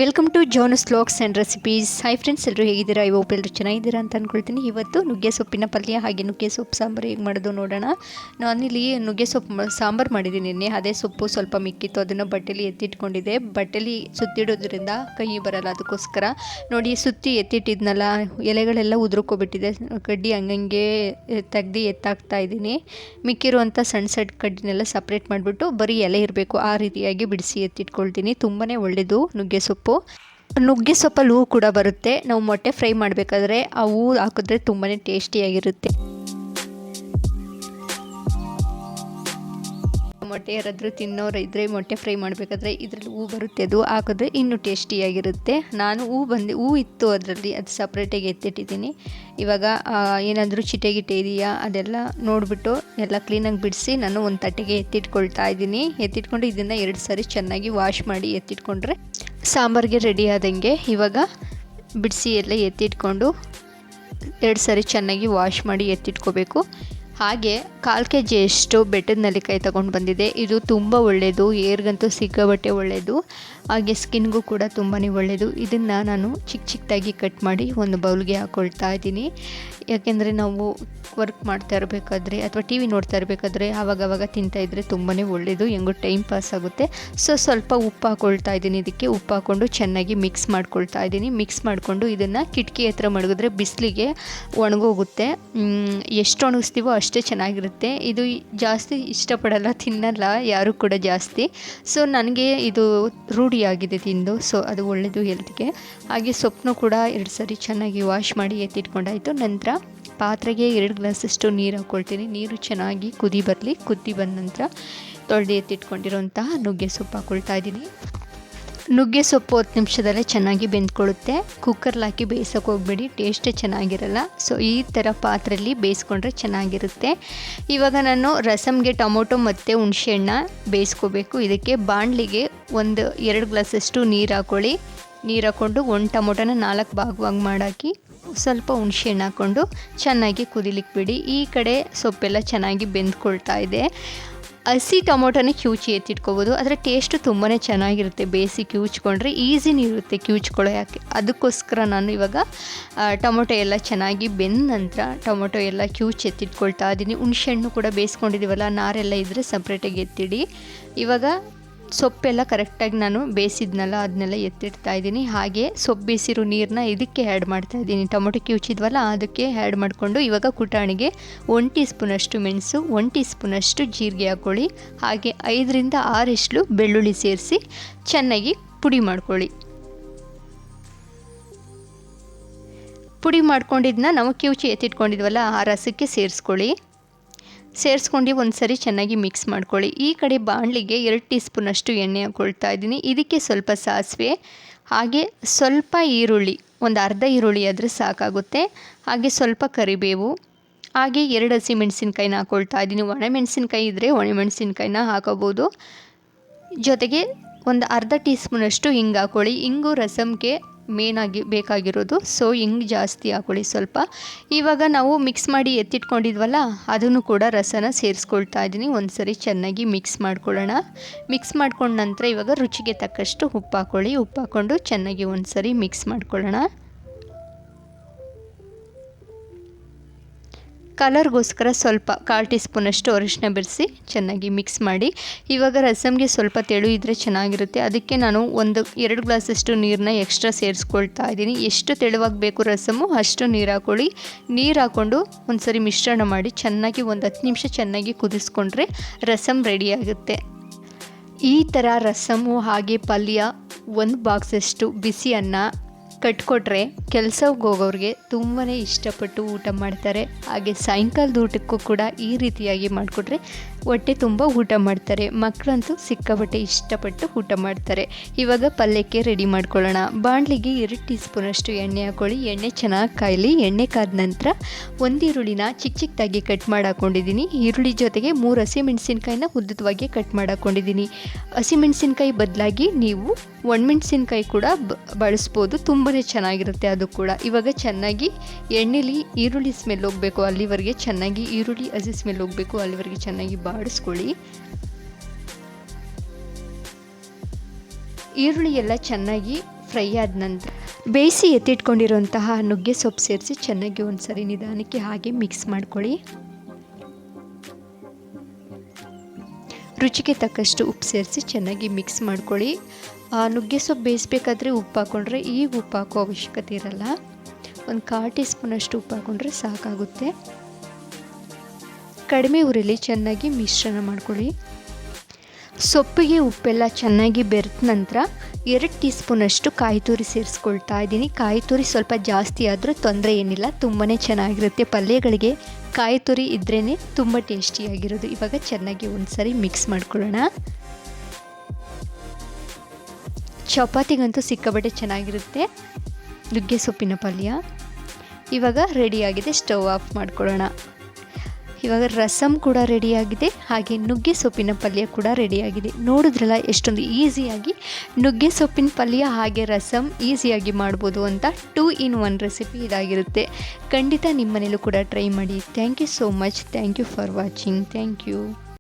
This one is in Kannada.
Welcome to Jonas vlogs and recipes. Hi friends, ಎಲ್ಲರೂ ಹೇಗಿದ್ದೀರಾ? ಎಲ್ಲರೂ ಚೆನ್ನಾಗಿದ್ದೀರಾ ಅಂತ ಅಂದ್ಕೊಳ್ತೀನಿ. ಇವತ್ತು ನುಗ್ಗೆ ಸೊಪ್ಪಿನ ಪಲ್ಯ ಹಾಗೆ ನುಗ್ಗೆ ಸೊಪ್ಪು ಸಾಂಬಾರು ಹೇಗೆ ಮಾಡೋದು ನೋಡೋಣ. ನಾನಿಲ್ಲಿ ನುಗ್ಗೆ ಸೊಪ್ಪು ಸಾಂಬಾರು ಮಾಡಿದ್ದೀನಿ ನಿನ್ನೆ. ಅದೇ ಸೊಪ್ಪು ಸ್ವಲ್ಪ ಮಿಕ್ಕಿತ್ತು, ಅದನ್ನು ಬಟ್ಟೆಲಿ ಎತ್ತಿಟ್ಕೊಂಡಿದ್ದೆ. ಬಟ್ಟೆಲಿ ಸುತ್ತಿಡೋದ್ರಿಂದ ಕೈ ಬರಲ್ಲ, ಅದಕ್ಕೋಸ್ಕರ ನೋಡಿ ಸುತ್ತಿ ಎತ್ತಿಟ್ಟಿದ್ನಲ್ಲ, ಎಲೆಗಳೆಲ್ಲ ಉದುರ್ಕೊಬಿಟ್ಟಿದೆ. ಕಡ್ಡಿ ಹಂಗಂಗೆ ತೆಗ್ದು ಎತ್ತಾಕ್ತಾ ಇದ್ದೀನಿ. ಮಿಕ್ಕಿರುವಂಥ ಸಣ್ಣ ಸಣ್ಣ ಕಡ್ಡಿನೆಲ್ಲ ಸಪ್ರೇಟ್ ಮಾಡಿಬಿಟ್ಟು ಬರೀ ಎಲೆ ಇರಬೇಕು ಆ ರೀತಿಯಾಗಿ ಬಿಡಿಸಿ ಎತ್ತಿಟ್ಕೊಳ್ತೀನಿ. ತುಂಬಾ ಒಳ್ಳೆಯದು ನುಗ್ಗೆ ಸೊಪ್ಪು. ನುಗ್ಗೆ ಸೊಪ್ಪಲ್ಲಿ ಹೂವು ಕೂಡ ಬರುತ್ತೆ. ನಾವು ಮೊಟ್ಟೆ ಫ್ರೈ ಮಾಡಬೇಕಾದ್ರೆ ಆ ಹೂವು ಹಾಕಿದ್ರೆ ತುಂಬಾ ಟೇಸ್ಟಿಯಾಗಿರುತ್ತೆ. ಮೊಟ್ಟೆ ಯಾರಾದರೂ ತಿನ್ನೋರು ಇದ್ದರೆ ಮೊಟ್ಟೆ ಫ್ರೈ ಮಾಡಬೇಕಾದ್ರೆ ಇದರಲ್ಲಿ ಹೂವು ಬರುತ್ತೆ, ಅದು ಹಾಕಿದ್ರೆ ಇನ್ನೂ ಟೇಸ್ಟಿಯಾಗಿರುತ್ತೆ. ನಾನು ಹೂವು ಇತ್ತು ಅದರಲ್ಲಿ, ಅದು ಸಪ್ರೇಟಾಗಿ ಎತ್ತಿಟ್ಟಿದ್ದೀನಿ. ಇವಾಗ ಏನಾದರೂ ಚಿಟೆ ಇದೆಯಾ ಅದೆಲ್ಲ ನೋಡಿಬಿಟ್ಟು ಎಲ್ಲ ಕ್ಲೀನಾಗಿ ಬಿಡಿಸಿ ನಾನು ಒಂದು ತಟ್ಟೆಗೆ ಎತ್ತಿಟ್ಕೊಳ್ತಾ ಇದ್ದೀನಿ. ಎತ್ತಿಟ್ಕೊಂಡು ಇದನ್ನು 2 ಸಾರಿ ಚೆನ್ನಾಗಿ ವಾಶ್ ಮಾಡಿ ಎತ್ತಿಟ್ಕೊಂಡ್ರೆ ಸಾಂಬಾರಿಗೆ ರೆಡಿ ಆದಂಗೆ. ಇವಾಗ ಬಿಡಿಸಿ ಎಲ್ಲ ಎತ್ತಿಟ್ಕೊಂಡು 2 ಸಾರಿ ಚೆನ್ನಾಗಿ ವಾಶ್ ಮಾಡಿ ಎತ್ತಿಟ್ಕೋಬೇಕು. ಹಾಗೆ 1/4 kg ಅಷ್ಟು ಬೆಟ್ಟದ ನೆಲ್ಲಿಕಾಯಿ ತೊಗೊಂಡು ಬಂದಿದೆ. ಇದು ತುಂಬ ಒಳ್ಳೆಯದು, ಏರ್ಗಂತೂ ಸಿಕ್ಕಾಬಟ್ಟೆ ಒಳ್ಳೆಯದು, ಹಾಗೆ ಸ್ಕಿನ್ಗೂ ಕೂಡ ತುಂಬಾ ಒಳ್ಳೆಯದು. ಇದನ್ನು ನಾನು ಚಿಕ್ಕದಾಗಿ ಕಟ್ ಮಾಡಿ ಒಂದು ಬೌಲ್ಗೆ ಹಾಕ್ಕೊಳ್ತಾ ಇದ್ದೀನಿ. ಯಾಕೆಂದರೆ ನಾವು ವರ್ಕ್ ಮಾಡ್ತಾ ಇರಬೇಕಾದ್ರೆ ಅಥವಾ ಟಿ ವಿ ನೋಡ್ತಾ ಇರಬೇಕಾದ್ರೆ ಆವಾಗವಾಗ ತಿಂತಾಯಿದ್ರೆ ತುಂಬಾ ಒಳ್ಳೆಯದು, ಹೆಂಗೋ ಟೈಮ್ ಪಾಸ್ ಆಗುತ್ತೆ. ಸ್ವಲ್ಪ ಉಪ್ಪು ಹಾಕ್ಕೊಳ್ತಾ ಇದ್ದೀನಿ. ಇದಕ್ಕೆ ಉಪ್ಪು ಹಾಕ್ಕೊಂಡು ಚೆನ್ನಾಗಿ ಮಿಕ್ಸ್ ಮಾಡ್ಕೊಳ್ತಾ ಇದ್ದೀನಿ. ಮಿಕ್ಸ್ ಮಾಡಿಕೊಂಡು ಇದನ್ನು ಕಿಟಕಿ ಹತ್ರ ಮಡಗಿದ್ರೆ ಬಿಸಿಲಿಗೆ ಒಣಗೋಗುತ್ತೆ. ಎಷ್ಟು ಒಣಗಿಸ್ತೀವೋ ಅಷ್ಟೇ ಚೆನ್ನಾಗಿರುತ್ತೆ. ಇದು ಜಾಸ್ತಿ ಇಷ್ಟಪಡಲ್ಲ, ತಿನ್ನಲ್ಲ ಯಾರು ಕೂಡ ಜಾಸ್ತಿ. ಸೊ ನನಗೆ ಇದು ರೂಢಿಯಾಗಿದೆ ತಿಂದು, ಸೊ ಅದು ಒಳ್ಳೆಯದು ಹೆಲ್ತ್ಗೆ. ಹಾಗೆ ಸೊಪ್ಪನ್ನು ಕೂಡ 2 ಸಾರಿ ಚೆನ್ನಾಗಿ ವಾಶ್ ಮಾಡಿ ಎತ್ತಿಟ್ಕೊಂಡಾಯಿತು. ನಂತರ ಪಾತ್ರೆಗೆ 2 ಗ್ಲಾಸಷ್ಟು ನೀರು ಹಾಕ್ಕೊಳ್ತೀನಿ. ನೀರು ಚೆನ್ನಾಗಿ ಕುದಿ ಬಂದ ನಂತರ ತೊಳೆದು ಎತ್ತಿಟ್ಕೊಂಡಿರೋಂತಹ ನುಗ್ಗೆ ಸೊಪ್ಪು ಹಾಕ್ಕೊಳ್ತಾ ಇದ್ದೀನಿ. ನುಗ್ಗೆ ಸೊಪ್ಪು 10 ನಿಮಿಷದಲ್ಲೇ ಚೆನ್ನಾಗಿ ಬೆಂದ್ಕೊಳ್ಳುತ್ತೆ. ಕುಕ್ಕರ್ಲಿ ಹಾಕಿ ಬೇಯಿಸೋಕೆ ಹೋಗಬೇಡಿ, ಟೇಸ್ಟೇ ಚೆನ್ನಾಗಿರಲ್ಲ. ಸೊ ಈ ಥರ ಪಾತ್ರೆಯಲ್ಲಿ ಬೇಯಿಸ್ಕೊಂಡ್ರೆ ಚೆನ್ನಾಗಿರುತ್ತೆ. ಇವಾಗ ನಾನು ರಸಮ್ಗೆ ಟೊಮೊಟೊ ಮತ್ತು ಹುಣಸೆಹಣ್ಣ ಬೇಯಿಸ್ಕೋಬೇಕು. ಇದಕ್ಕೆ ಬಾಣಲಿಗೆ 2 ಗ್ಲಾಸಷ್ಟು ನೀರು ಹಾಕ್ಕೊಳ್ಳಿ. ನೀರು ಹಾಕ್ಕೊಂಡು 1 ಟೊಮೊಟೊನ 4 ಭಾಗವಾಗಿ ಮಾಡಾಕಿ ಸ್ವಲ್ಪ ಹುಣಸೆಹಣ್ಣು ಹಾಕ್ಕೊಂಡು ಚೆನ್ನಾಗಿ ಕುದಿಲಿಕ್ಕೆ ಬಿಡಿ. ಈ ಕಡೆ ಸೊಪ್ಪೆಲ್ಲ ಚೆನ್ನಾಗಿ ಬೆಂದ್ಕೊಳ್ತಾ ಇದೆ. ಹಸಿ ಟೊಮೊಟೊನೇ ಕಿವುಚಿ ಎತ್ತಿಟ್ಕೋಬೋದು, ಅದರ ಟೇಸ್ಟು ತುಂಬಾ ಚೆನ್ನಾಗಿರುತ್ತೆ. ಬೇಯಿಸಿ ಕಿವುಚ್ಕೊಂಡ್ರೆ ಈಸಿನೇ ಇರುತ್ತೆ ಕಿವುಚ್ಕೊಳ್ಳೋ ಯಾಕೆ. ಅದಕ್ಕೋಸ್ಕರ ನಾನು ಇವಾಗ ಟೊಮೊಟೊ ಎಲ್ಲ ಚೆನ್ನಾಗಿ ಬೆಂದ ನಂತರ ಟೊಮೊಟೊ ಎಲ್ಲ ಕಿವುಚಿ ಎತ್ತಿಟ್ಕೊಳ್ತಾ ಇದ್ದೀನಿ. ಹುಣಸೆಹಣ್ಣು ಕೂಡ ಬೇಯಿಸ್ಕೊಂಡಿದ್ದೀವಲ್ಲ, ನಾರೆಲ್ಲ ಇದ್ದರೆ ಸಪ್ರೇಟಾಗಿ ಎತ್ತಿಡಿ. ಇವಾಗ ಸೊಪ್ಪೆಲ್ಲ ಕರೆಕ್ಟಾಗಿ ನಾನು ಬೇಯಿಸಿದ್ನಲ್ಲ ಅದನ್ನೆಲ್ಲ ಎತ್ತಿಡ್ತಾ ಇದ್ದೀನಿ. ಹಾಗೆ ಸೊಪ್ಪು ಬೇಯಿಸಿರೋ ನೀರನ್ನ ಇದಕ್ಕೆ ಆ್ಯಡ್ ಮಾಡ್ತಾಯಿದ್ದೀನಿ. ಟೊಮೊಟೊ ಕಿವುಚಿದ್ವಲ್ಲ ಅದಕ್ಕೆ ಆ್ಯಡ್ ಮಾಡಿಕೊಂಡು ಇವಾಗ ಕುಟಾಣಿಗೆ 1 ಟೀ ಸ್ಪೂನಷ್ಟು ಮೆಣಸು, 1 ಟೀ ಸ್ಪೂನಷ್ಟು ಜೀರಿಗೆ ಹಾಕ್ಕೊಳ್ಳಿ. ಹಾಗೆ 5ರಿಂದ 6 ಎಸ್ಳು ಬೆಳ್ಳುಳ್ಳಿ ಸೇರಿಸಿ ಚೆನ್ನಾಗಿ ಪುಡಿ ಮಾಡ್ಕೊಳ್ಳಿ. ಪುಡಿ ಮಾಡ್ಕೊಂಡಿದ್ದನ್ನ ನಾವು ಕಿವುಚಿ ಎತ್ತಿಟ್ಕೊಂಡಿದ್ವಲ್ಲ ಆ ರಸಕ್ಕೆ ಸೇರಿಸ್ಕೊಂಡು ಒಂದು ಸರಿ ಚೆನ್ನಾಗಿ ಮಿಕ್ಸ್ ಮಾಡ್ಕೊಳ್ಳಿ. ಈ ಕಡೆ ಬಾಣಲಿಗೆ 2 ಟೀ ಸ್ಪೂನಷ್ಟು ಎಣ್ಣೆ ಹಾಕ್ಕೊಳ್ತಾ ಇದ್ದೀನಿ. ಇದಕ್ಕೆ ಸ್ವಲ್ಪ ಸಾಸಿವೆ, ಹಾಗೆ ಸ್ವಲ್ಪ ಈರುಳ್ಳಿ, ಒಂದು ಅರ್ಧ ಈರುಳ್ಳಿ ಆದರೆ ಸಾಕಾಗುತ್ತೆ. ಹಾಗೆ ಸ್ವಲ್ಪ ಕರಿಬೇವು, ಹಾಗೆ 2 ಹಸಿಮೆಣಸಿನ್ಕಾಯಿನ ಹಾಕ್ಕೊಳ್ತಾ ಇದ್ದೀನಿ. ಒಣಮೆಣಸಿನ್ಕಾಯಿ ಇದ್ದರೆ ಒಣಮೆಣಸಿನ್ಕಾಯಿನ ಹಾಕೋಬೋದು. ಜೊತೆಗೆ ಒಂದು ಅರ್ಧ ಟೀ ಸ್ಪೂನಷ್ಟು ಹಿಂಗೆ ಹಾಕ್ಕೊಳ್ಳಿ. ಹಿಂಗು ರಸಮ್ಗೆ ಮೇನಾಗಿ ಬೇಕಾಗಿರೋದು, ಸೊ ಹಿಂಗೆ ಜಾಸ್ತಿ ಹಾಕ್ಕೊಳ್ಳಿ ಸ್ವಲ್ಪ. ಇವಾಗ ನಾವು ಮಿಕ್ಸ್ ಮಾಡಿ ಎತ್ತಿಟ್ಕೊಂಡಿದ್ವಲ್ಲ ಅದನ್ನು ಕೂಡ ರಸನ ಸೇರಿಸ್ಕೊಳ್ತಾ ಇದ್ದೀನಿ. ಒಂದು ಸರಿ ಚೆನ್ನಾಗಿ ಮಿಕ್ಸ್ ಮಾಡ್ಕೊಳ್ಳೋಣ. ಮಿಕ್ಸ್ ಮಾಡ್ಕೊಂಡ ನಂತರ ಇವಾಗ ರುಚಿಗೆ ತಕ್ಕಷ್ಟು ಉಪ್ಪು ಹಾಕ್ಕೊಳ್ಳಿ. ಉಪ್ಪು ಹಾಕ್ಕೊಂಡು ಚೆನ್ನಾಗಿ ಒಂದು ಸರಿ ಮಿಕ್ಸ್ ಮಾಡ್ಕೊಳ್ಳೋಣ. ಕಲರ್ಗೋಸ್ಕರ ಸ್ವಲ್ಪ 1/4 ಟೀ ಸ್ಪೂನಷ್ಟು ಅರಿಶಿನ ಬೆರೆಸಿ ಚೆನ್ನಾಗಿ ಮಿಕ್ಸ್ ಮಾಡಿ. ಇವಾಗ ರಸಮ್ಗೆ ಸ್ವಲ್ಪ ತೆಳು ಇದ್ದರೆ ಚೆನ್ನಾಗಿರುತ್ತೆ. ಅದಕ್ಕೆ ನಾನು 2 ಗ್ಲಾಸಷ್ಟು ನೀರನ್ನ ಎಕ್ಸ್ಟ್ರಾ ಸೇರಿಸ್ಕೊಳ್ತಾ ಇದ್ದೀನಿ. ಎಷ್ಟು ತೆಳುವಾಗಿ ಬೇಕು ರಸಮು ಅಷ್ಟು ನೀರು ಹಾಕ್ಕೊಳ್ಳಿ. ನೀರು ಹಾಕ್ಕೊಂಡು ಒಂದು ಸರಿ ಮಿಶ್ರಣ ಮಾಡಿ ಚೆನ್ನಾಗಿ 10 ನಿಮಿಷ ಚೆನ್ನಾಗಿ ಕುದಿಸ್ಕೊಂಡ್ರೆ ರಸಮ್ ರೆಡಿಯಾಗುತ್ತೆ. ಈ ಥರ ರಸಮು ಹಾಗೆ ಪಲ್ಯ 1 ಬಾಕ್ಸಷ್ಟು ಬಿಸಿ ಅನ್ನ ಕಟ್ಕೊಟ್ರೆ ಕೆಲಸಕ್ಕೆ ಹೋಗೋರಿಗೆ ತುಂಬಾ ಇಷ್ಟಪಟ್ಟು ಊಟ ಮಾಡ್ತಾರೆ. ಹಾಗೆ ಸಾಯಂಕಾಲದ ಊಟಕ್ಕೂ ಕೂಡ ಈ ರೀತಿಯಾಗಿ ಮಾಡಿಕೊಟ್ರೆ ಹೊಟ್ಟೆ ತುಂಬ ಊಟ ಮಾಡ್ತಾರೆ. ಮಕ್ಕಳಂತೂ ಸಿಕ್ಕಾಪಟ್ಟೆ ಇಷ್ಟಪಟ್ಟು ಊಟ ಮಾಡ್ತಾರೆ. ಇವಾಗ ಪಲ್ಯಕ್ಕೆ ರೆಡಿ ಮಾಡ್ಕೊಳ್ಳೋಣ. ಬಾಣಲಿಗೆ 2 ಟೀ ಸ್ಪೂನಷ್ಟು ಎಣ್ಣೆ ಹಾಕ್ಕೊಳ್ಳಿ. ಎಣ್ಣೆ ಚೆನ್ನಾಗಿ ಕಾಯಲಿ. ಎಣ್ಣೆ ಕಾದ ನಂತರ 1 ಈರುಳ್ಳಿನ ಚಿಕ್ಕದಾಗಿ ಕಟ್ ಮಾಡಿ ಹಾಕ್ಕೊಂಡಿದ್ದೀನಿ. ಈರುಳ್ಳಿ ಜೊತೆಗೆ 3 ಹಸಿಮೆಣಸಿನ್ಕಾಯಿನ ಉದ್ದವಾಗಿ ಕಟ್ ಮಾಡಿ ಹಾಕ್ಕೊಂಡಿದ್ದೀನಿ. ಹಸಿಮೆಣಸಿನ್ಕಾಯಿ ಬದಲಾಗಿ ನೀವು ಒಣಮೆಣಸಿನ್ಕಾಯಿ ಕೂಡ ಬಳಸ್ಬೋದು, ತುಂಬಾ ಚೆನ್ನಾಗಿರುತ್ತೆ ಅದು ಕೂಡ. ಇವಾಗ ಚೆನ್ನಾಗಿ ಎಣ್ಣೆಲಿ ಈರುಳ್ಳಿ ಸ್ಮೆಲ್ ಹೋಗಬೇಕು ಅಲ್ಲಿವರೆಗೆ ಚೆನ್ನಾಗಿ, ಈರುಳ್ಳಿ ಹಸಿ ಸ್ಮೆಲ್ ಹೋಗಬೇಕು ಅಲ್ಲಿವರೆಗೆ ಚೆನ್ನಾಗಿ ಬಾಡಿಸ್ಕೊಳ್ಳಿ. ಈರುಳ್ಳಿ ಎಲ್ಲ ಚೆನ್ನಾಗಿ ಫ್ರೈ ಆದ ನಂತರ ಬೇಯಿಸಿ ಎತ್ತಿಟ್ಕೊಂಡಿರುವಂತಹ ನುಗ್ಗೆ ಸೊಪ್ಪು ಸೇರಿಸಿ ಚೆನ್ನಾಗಿ ಒಂದು ಸರಿ ನಿಧಾನಕ್ಕೆ ಹಾಗೆ ಮಿಕ್ಸ್ ಮಾಡ್ಕೊಳ್ಳಿ. ರುಚಿಗೆ ತಕ್ಕಷ್ಟು ಉಪ್ಪು ಸೇರಿಸಿ ಚೆನ್ನಾಗಿ ಮಿಕ್ಸ್ ಮಾಡ್ಕೊಳ್ಳಿ. ನುಗ್ಗೆ ಸೊಪ್ಪು ಬೇಯಿಸ್ಬೇಕಾದ್ರೆ ಉಪ್ಪು ಹಾಕ್ಕೊಂಡ್ರೆ ಈಗ ಉಪ್ಪು ಹಾಕೋ ಅವಶ್ಯಕತೆ ಇರಲ್ಲ. ಒಂದು 1/4 ಟೀ ಸ್ಪೂನಷ್ಟು ಉಪ್ಪು ಹಾಕ್ಕೊಂಡ್ರೆ ಸಾಕಾಗುತ್ತೆ. ಕಡಿಮೆ ಉರಿಲಿ ಚೆನ್ನಾಗಿ ಮಿಶ್ರಣ ಮಾಡ್ಕೊಳ್ಳಿ. ಸೊಪ್ಪಿಗೆ ಉಪ್ಪೆಲ್ಲ ಚೆನ್ನಾಗಿ ಬೆರೆತ ನಂತರ 2 ಟೀ ಸ್ಪೂನಷ್ಟು ಕಾಯಿ ತುರಿ ಸೇರಿಸ್ಕೊಳ್ತಾ ಇದ್ದೀನಿ. ಕಾಯಿ ತುರಿ ಸ್ವಲ್ಪ ಜಾಸ್ತಿ ಆದರೂ ತೊಂದರೆ ಏನಿಲ್ಲ, ತುಂಬಾ ಚೆನ್ನಾಗಿರುತ್ತೆ. ಪಲ್ಯಗಳಿಗೆ ಕಾಯಿ ತುರಿ ಇದ್ರೇ ತುಂಬ ಟೇಸ್ಟಿಯಾಗಿರೋದು. ಇವಾಗ ಚೆನ್ನಾಗಿ ಒಂದು ಸರಿ ಮಿಕ್ಸ್ ಮಾಡ್ಕೊಳ್ಳೋಣ. ಚಪಾತಿಗಂತೂ ಸಿಕ್ಕಾಪಟ್ಟೆ ಚೆನ್ನಾಗಿರುತ್ತೆ ನುಗ್ಗೆ ಸೊಪ್ಪಿನ ಪಲ್ಯ. ಇವಾಗ ರೆಡಿಯಾಗಿದೆ, ಸ್ಟವ್ ಆಫ್ ಮಾಡ್ಕೊಳ್ಳೋಣ. ಇವಾಗ ರಸಮ್ ಕೂಡ ರೆಡಿಯಾಗಿದೆ, ಹಾಗೆ ನುಗ್ಗೆ ಸೊಪ್ಪಿನ ಪಲ್ಯ ಕೂಡ ರೆಡಿಯಾಗಿದೆ. ನೋಡಿದ್ರಲ್ಲ ಎಷ್ಟೊಂದು ಈಸಿಯಾಗಿ ನುಗ್ಗೆ ಸೊಪ್ಪಿನ ಪಲ್ಯ ಹಾಗೆ ರಸಮ್ ಈಸಿಯಾಗಿ ಮಾಡ್ಬೋದು ಅಂತ 2 in 1 ರೆಸಿಪಿ ಇದಾಗಿರುತ್ತೆ. ಖಂಡಿತ ನಿಮ್ಮ ಮನೇಲೂ ಕೂಡ ಟ್ರೈ ಮಾಡಿ. Thank you so much. Thank you for watching. Thank you.